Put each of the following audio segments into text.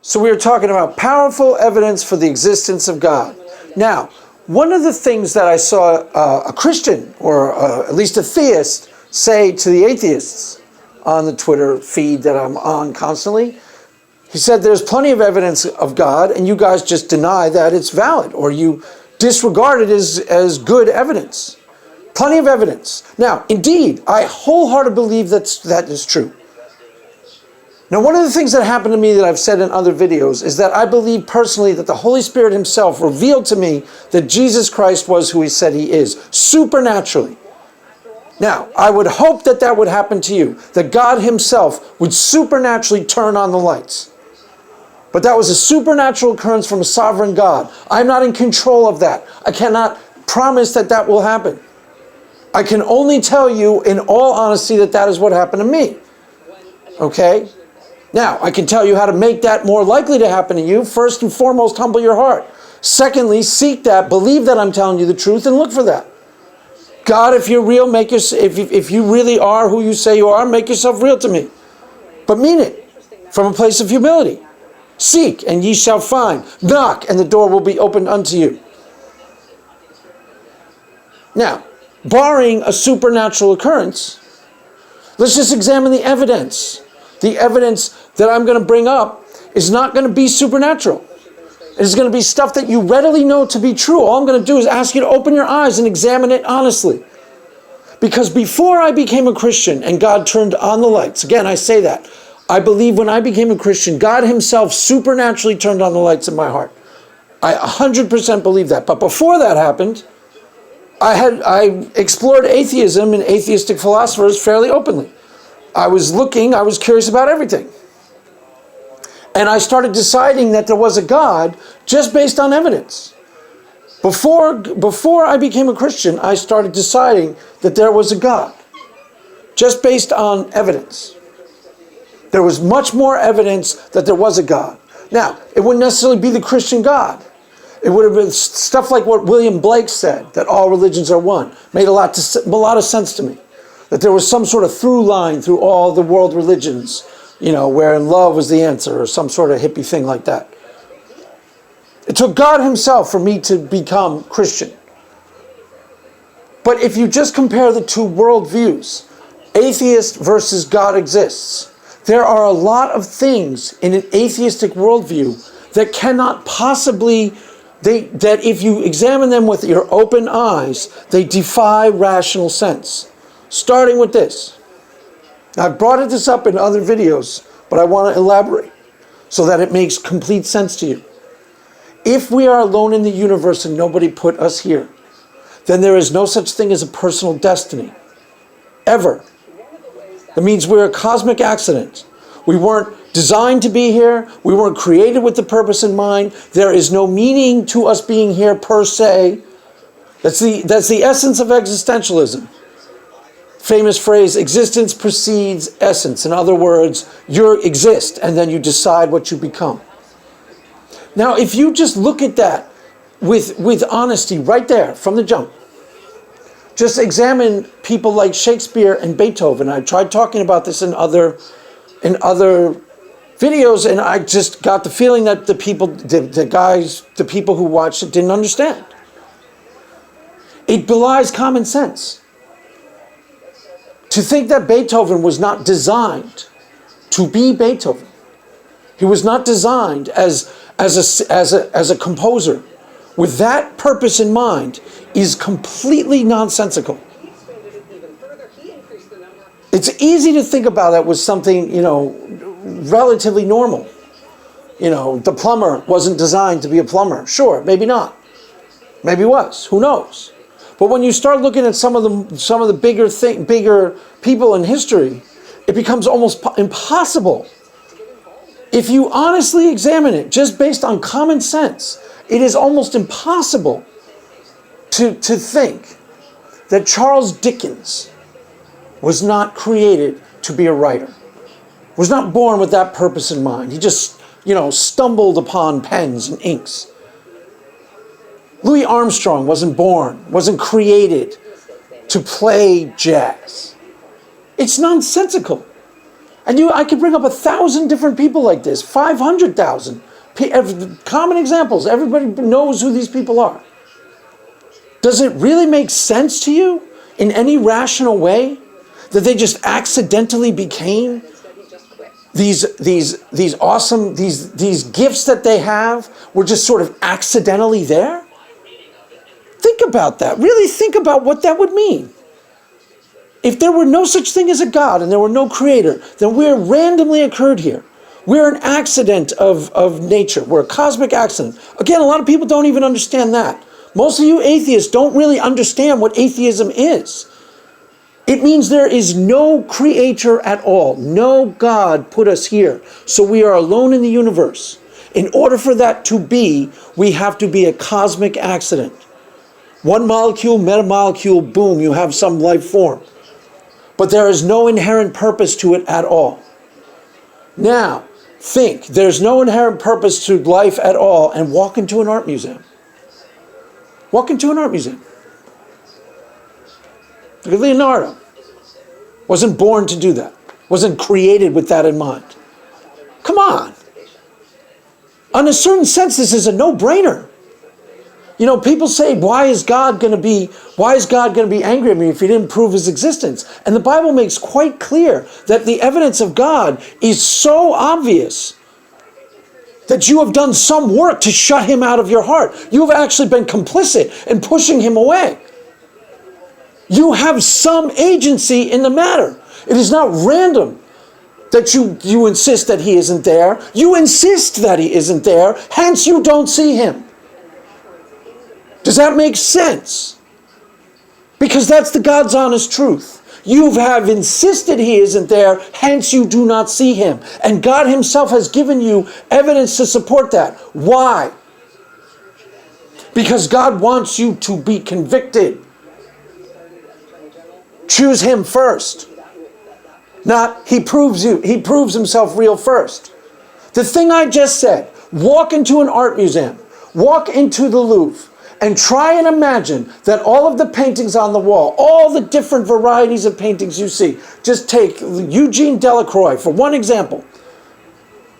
So we are talking about powerful evidence for the existence of God. Now, one of the things that I saw a Christian, or at least a theist, say to the atheists on the Twitter feed that I'm on constantly, he said there's plenty of evidence of God and you guys just deny that it's valid, or you disregard it as good evidence. Plenty of evidence. Now, indeed, I wholeheartedly believe that is true. Now, one of the things that happened to me that I've said in other videos is that I believe personally that the Holy Spirit himself revealed to me that Jesus Christ was who he said he is, supernaturally. Now, I would hope that that would happen to you, that God himself would supernaturally turn on the lights. But that was a supernatural occurrence from a sovereign God. I'm not in control of that. I cannot promise that that will happen. I can only tell you in all honesty that that is what happened to me. Okay? Now, I can tell you how to make that more likely to happen to you. First and foremost, humble your heart. Secondly, seek that, believe that I'm telling you the truth, and look for that. God, if you're real, if you really are who you say you are, make yourself real to me. But mean it from a place of humility. Seek, and ye shall find. Knock, and the door will be opened unto you. Now, barring a supernatural occurrence, let's just examine the evidence. The evidence that I'm going to bring up is not going to be supernatural. It's going to be stuff that you readily know to be true. All I'm going to do is ask you to open your eyes and examine it honestly. Because before I became a Christian and God turned on the lights, again, I say that, I believe when I became a Christian, God himself supernaturally turned on the lights in my heart. I 100% believe that. But before that happened, I explored atheism and atheistic philosophers fairly openly. I was curious about everything. And I started deciding that there was a God just based on evidence. Before I became a Christian, I started deciding that there was a God just based on evidence. There was much more evidence that there was a God. Now, it wouldn't necessarily be the Christian God. It would have been stuff like what William Blake said, that all religions are one. Made a lot of sense to me. That there was some sort of through line through all the world religions, wherein love was the answer, or some sort of hippie thing like that. It took God himself for me to become Christian. But if you just compare the two worldviews, atheist versus God exists, there are a lot of things in an atheistic worldview that cannot possibly, that if you examine them with your open eyes, they defy rational sense. Starting with this. Now, I've brought this up in other videos, but I want to elaborate so that it makes complete sense to you. If we are alone in the universe and nobody put us here, then there is no such thing as a personal destiny. Ever. That means we're a cosmic accident. We weren't designed to be here. We weren't created with the purpose in mind. There is no meaning to us being here per se. That's the essence of existentialism. Famous phrase, existence precedes essence. In other words, you exist and then you decide what you become. Now, if you just look at that with honesty right there from the jump, just examine people like Shakespeare and Beethoven. I tried talking about this in other videos, and I just got the feeling that the people who watched it didn't understand. It belies common sense. To think that Beethoven was not designed to be Beethoven. He was not designed as a composer with that purpose in mind is completely nonsensical. It's easy to think about that with something, relatively normal. The plumber wasn't designed to be a plumber. Sure, maybe not. Maybe was. Who knows? But when you start looking at some of the bigger people in history, it becomes almost impossible. If you honestly examine it, just based on common sense, it is almost impossible to think that Charles Dickens was not created to be a writer, was not born with that purpose in mind. He just, stumbled upon pens and inks. Louis Armstrong wasn't created to play jazz. It's nonsensical. And I could bring up 1,000 different people like this, 500,000. Common examples. Everybody knows who these people are. Does it really make sense to you in any rational way that they just accidentally became these awesome, these gifts that they have were just sort of accidentally there? Think about that. Really think about what that would mean. If there were no such thing as a God and there were no creator, then we're randomly occurred here. We're an accident of nature. We're a cosmic accident. Again, a lot of people don't even understand that. Most of you atheists don't really understand what atheism is. It means there is no creator at all. No God put us here. So we are alone in the universe. In order for that to be, we have to be a cosmic accident. One molecule, metamolecule, boom, you have some life form. But there is no inherent purpose to it at all. Now, think, there's no inherent purpose to life at all, and walk into an art museum. Walk into an art museum. Look at Leonardo. Wasn't born to do that. Wasn't created with that in mind. Come on. In a certain sense, this is a no-brainer. You know, people say, why is God going to be angry at me if he didn't prove his existence? And the Bible makes quite clear that the evidence of God is so obvious that you have done some work to shut him out of your heart. You have actually been complicit in pushing him away. You have some agency in the matter. It is not random that you insist that he isn't there. You insist that he isn't there, hence you don't see him. Does that make sense? Because that's the God's honest truth. You have insisted he isn't there, hence you do not see him. And God himself has given you evidence to support that. Why? Because God wants you to be convicted. Choose him first. Not he proves himself real first. The thing I just said, walk into an art museum, walk into the Louvre, and try and imagine that all of the paintings on the wall, all the different varieties of paintings you see, just take Eugene Delacroix for one example.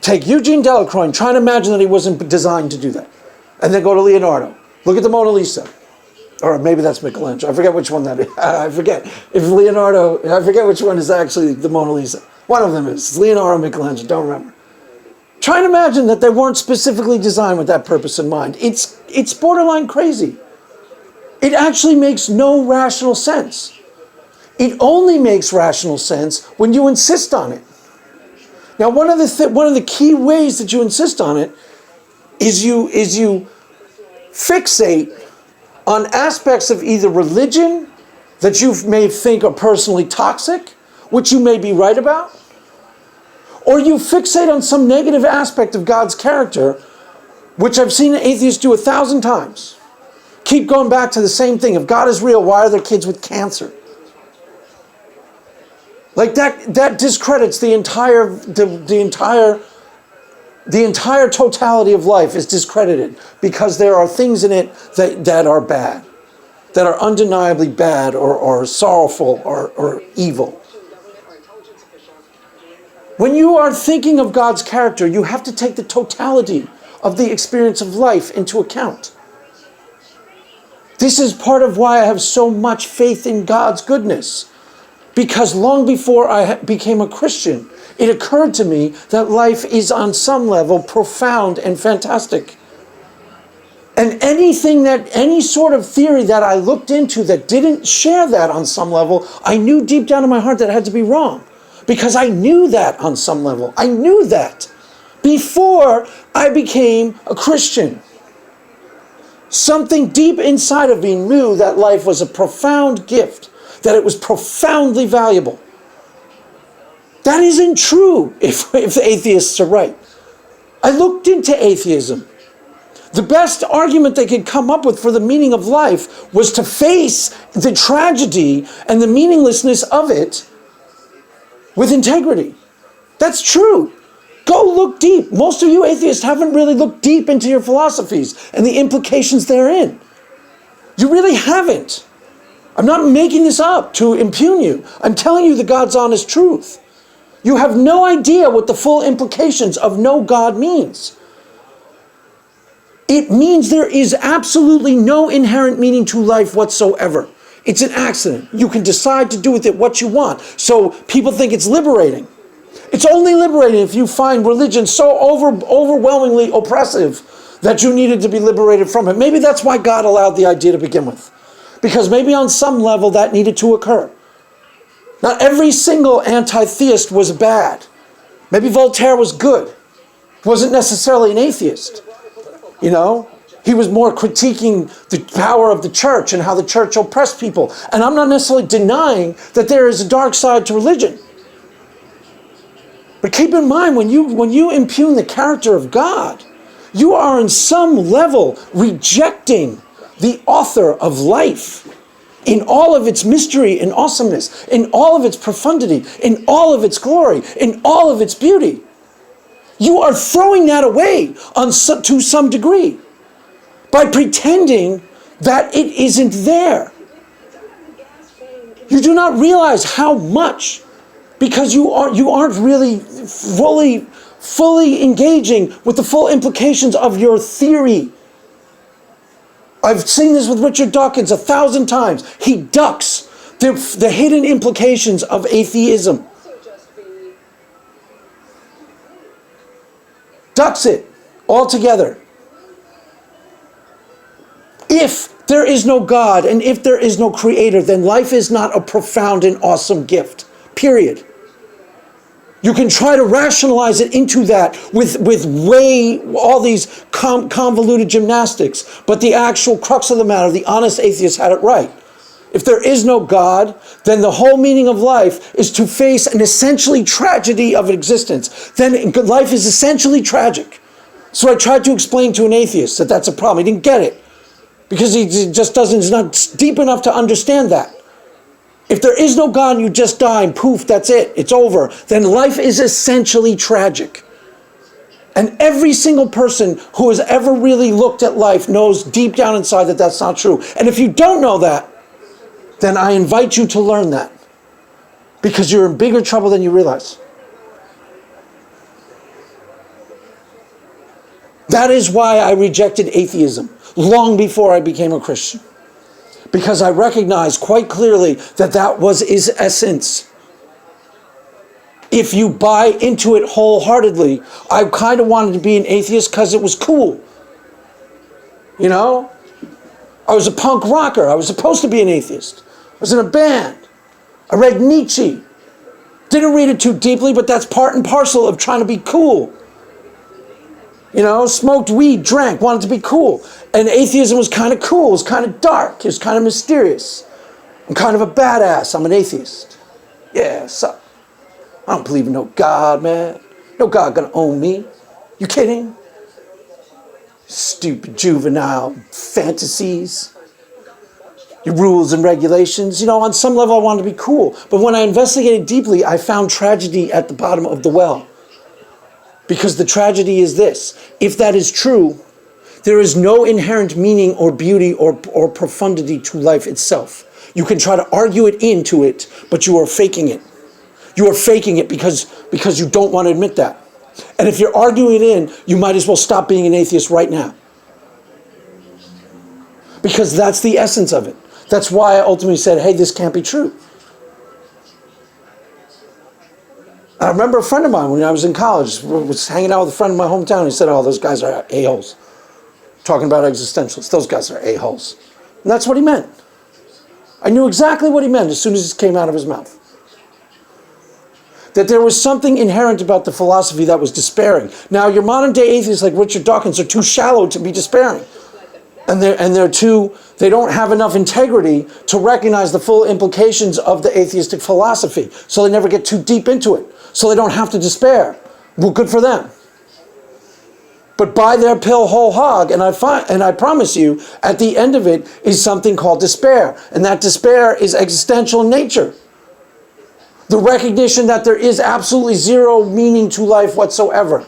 Take Eugene Delacroix and try and imagine that he wasn't designed to do that. And then go to Leonardo. Look at the Mona Lisa. Or maybe that's Michelangelo. I forget which one that is. I forget. If Leonardo, I forget which one is actually the Mona Lisa. One of them is. It's Leonardo or Michelangelo, don't remember. Try and imagine that they weren't specifically designed with that purpose in mind. It's borderline crazy. It actually makes no rational sense. It only makes rational sense when you insist on it. Now, one of the key ways that you insist on it is you fixate on aspects of either religion that you may think are personally toxic, which you may be right about, or you fixate on some negative aspect of God's character, which I've seen atheists do 1,000 times. Keep going back to the same thing. If God is real, why are there kids with cancer? Like that discredits the entire totality of life is discredited because there are things in it that are bad, that are undeniably bad or sorrowful or evil. When you are thinking of God's character, you have to take the totality of the experience of life into account. This is part of why I have so much faith in God's goodness. Because long before I became a Christian, it occurred to me that life is on some level profound and fantastic. And any sort of theory that I looked into that didn't share that on some level, I knew deep down in my heart that it had to be wrong. Because I knew that on some level. I knew that before I became a Christian. Something deep inside of me knew that life was a profound gift, that it was profoundly valuable. That isn't true if the atheists are right. I looked into atheism. The best argument they could come up with for the meaning of life was to face the tragedy and the meaninglessness of it with integrity. That's true. Go look deep. Most of you atheists haven't really looked deep into your philosophies and the implications therein. You really haven't. I'm not making this up to impugn you. I'm telling you the God's honest truth. You have no idea what the full implications of no God means. It means there is absolutely no inherent meaning to life whatsoever. It's an accident. You can decide to do with it what you want. So people think it's liberating. It's only liberating if you find religion so overwhelmingly oppressive that you needed to be liberated from it. Maybe that's why God allowed the idea to begin with. Because maybe on some level that needed to occur. Not every single anti-theist was bad. Maybe Voltaire was good. He wasn't necessarily an atheist. You know? He was more critiquing the power of the church and how the church oppressed people. And I'm not necessarily denying that there is a dark side to religion. But keep in mind, when you impugn the character of God, you are in some level rejecting the author of life in all of its mystery and awesomeness, in all of its profundity, in all of its glory, in all of its beauty. You are throwing that away to some degree by pretending that it isn't there. You do not realize how much, because you aren't really fully engaging with the full implications of your theory. I've seen this with Richard Dawkins 1,000 times. He ducks the hidden implications of atheism. Ducks it altogether. If there is no God and if there is no creator, then life is not a profound and awesome gift. Period. You can try to rationalize it into that with all these convoluted gymnastics, but the actual crux of the matter, the honest atheist had it right. If there is no God, then the whole meaning of life is to face an essentially tragedy of existence. Then life is essentially tragic. So I tried to explain to an atheist that that's a problem. He didn't get it because he just he's not deep enough to understand that. If there is no God and you just die and poof, that's it, it's over, then life is essentially tragic. And every single person who has ever really looked at life knows deep down inside that that's not true. And if you don't know that, then I invite you to learn that. Because you're in bigger trouble than you realize. That is why I rejected atheism long before I became a Christian. Because I recognized quite clearly that that was its essence. If you buy into it wholeheartedly, I kind of wanted to be an atheist because it was cool. You know? I was a punk rocker. I was supposed to be an atheist. I was in a band. I read Nietzsche. Didn't read it too deeply, but that's part and parcel of trying to be cool. You know, smoked weed, drank, wanted to be cool. And atheism was kind of cool. It was kind of dark. It was kind of mysterious. I'm kind of a badass. I'm an atheist. Yeah, sup? I don't believe in no God, man. No God gonna own me. You kidding? Stupid juvenile fantasies. Your rules and regulations. You know, on some level I wanted to be cool. But when I investigated deeply, I found tragedy at the bottom of the well. Because the tragedy is this. If that is true, there is no inherent meaning or beauty or profundity to life itself. You can try to argue it into it, but you are faking it. You are faking it because you don't want to admit that. And if you're arguing it in, you might as well stop being an atheist right now. Because that's the essence of it. That's why I ultimately said, hey, this can't be true. I remember a friend of mine when I was in college was hanging out with a friend in my hometown. He said, oh, those guys are a-holes. Talking about existentialists. Those guys are a-holes. And that's what he meant. I knew exactly what he meant as soon as it came out of his mouth. That there was something inherent about the philosophy that was despairing. Now, your modern day atheists like Richard Dawkins are too shallow to be despairing. And they don't have enough integrity to recognize the full implications of the atheistic philosophy. So they never get too deep into it. So they don't have to despair. Well, good for them. But buy their pill whole hog, and I promise you, at the end of it is something called despair. And that despair is existential in nature. The recognition that there is absolutely zero meaning to life whatsoever.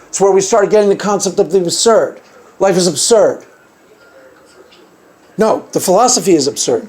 It's where we start getting the concept of the absurd. Life is absurd. No, the philosophy is absurd.